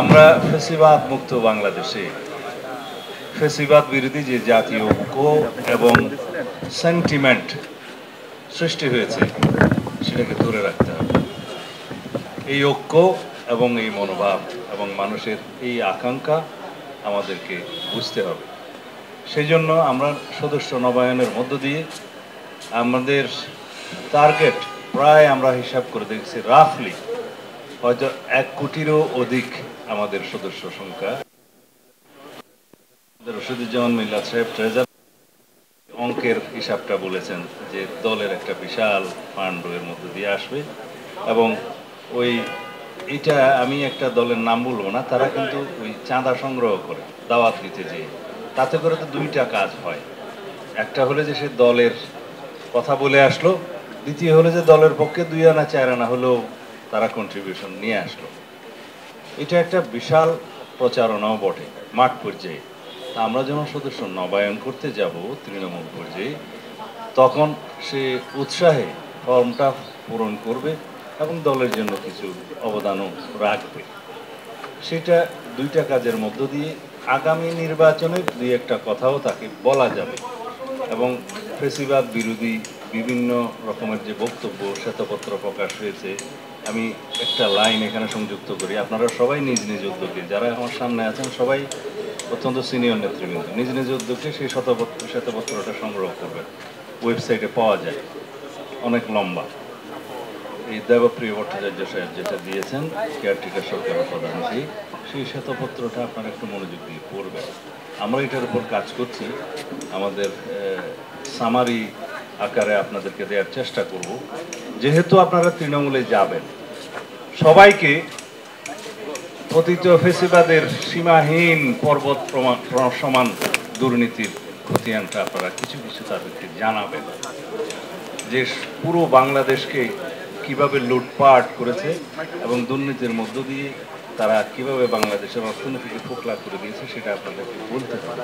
আমরা ফেসিবাদ মুক্ত বাংলাদেশে ফেসিবাদ বিরোধী যে জাতীয় ঐক্য এবং সেন্টিমেন্ট সৃষ্টি হয়েছে সেটাকে ধরে রাখতে হবে। এই ঐক্য এবং এই মনোভাব এবং মানুষের এই আকাঙ্ক্ষা আমাদেরকে বুঝতে হবে। সেই জন্য আমরা সদস্য নবায়নের মধ্য দিয়ে আমাদের টার্গেট প্রায় আমরা হিসাব করে দেখছি রাফলি হয়তো 1 কোটিরও অধিক আমাদের সদস্য সংখ্যা। রশিদুজ্জামান মিল্লাত সাহেব ট্রেজার অঙ্কের হিসাবটা বলেছেন যে দলের একটা বিশাল ফান্ড এর মধ্যে দিয়ে আসবে এবং ওই এটা আমি একটা দলের নাম বলবো না, তারা কিন্তু ওই চাঁদা সংগ্রহ করে দাওয়াত দিতে যেয়ে তাতে করে তো দুইটা কাজ হয়। একটা হলে যে সে দলের কথা বলে আসলো, দ্বিতীয় হলো যে দলের পক্ষে 2 আনা 4 আনা হলেও তারা কন্ট্রিবিউশন নিয়ে আসলো। এটা একটা বিশাল প্রচারণাও বটে মাঠ পর্যায়ে। আমরা যখন সদস্য নবায়ন করতে যাব তৃণমূল পর্যায়ে, তখন সে উৎসাহে ফর্মটা পূরণ করবে এবং দলের জন্য কিছু অবদানও রাখবে। সেটা দুইটা কাজের মধ্য দিয়ে আগামী নির্বাচনের 2-1টা কথাও তাকে বলা যাবে এবং ফেসিবাদ বিরোধী বিভিন্ন রকমের যে বক্তব্য শ্বেতপত্র প্রকাশ হয়েছে, আমি একটা লাইন এখানে সংযুক্ত করি। আপনারা সবাই নিজ নিজ উদ্যোগে, যারা আমার সামনে আছেন সবাই অত্যন্ত সিনিয়র নেতৃবৃন্দ, নিজ নিজ উদ্যোগে সেই শ্বেতপত্রটা সংগ্রহ করবেন। ওয়েবসাইটে পাওয়া যায়, অনেক লম্বা। এই দেবপ্রিয় ভট্টাচার্য সাহেব যেটা দিয়েছেন কেয়ারটেকার সরকারের প্রধান, সেই শ্বেতপত্রটা আপনারা একটু মনোযোগ দিয়ে পড়বেন। আমরা এটার উপর কাজ করছি, আমাদের সামারি আকারে আপনাদেরকে দেওয়ার চেষ্টা করব। যেহেতু আপনারা তৃণমূলে যাবেন, সবাইকে পতিত ফেসিবাদের সীমাহীন পর্বত সমান দুর্নীতির খতিয়ানটা আপনারা কিছু কিছু তাদেরকে জানাবেন, যে পুরো বাংলাদেশকে কিভাবে লুটপাট করেছে এবং দুর্নীতির মধ্য দিয়ে তারা কিভাবে বাংলাদেশের অর্থনীতিকে ফোকলা করে দিয়েছে সেটা আপনাদেরকে বলতে হবে।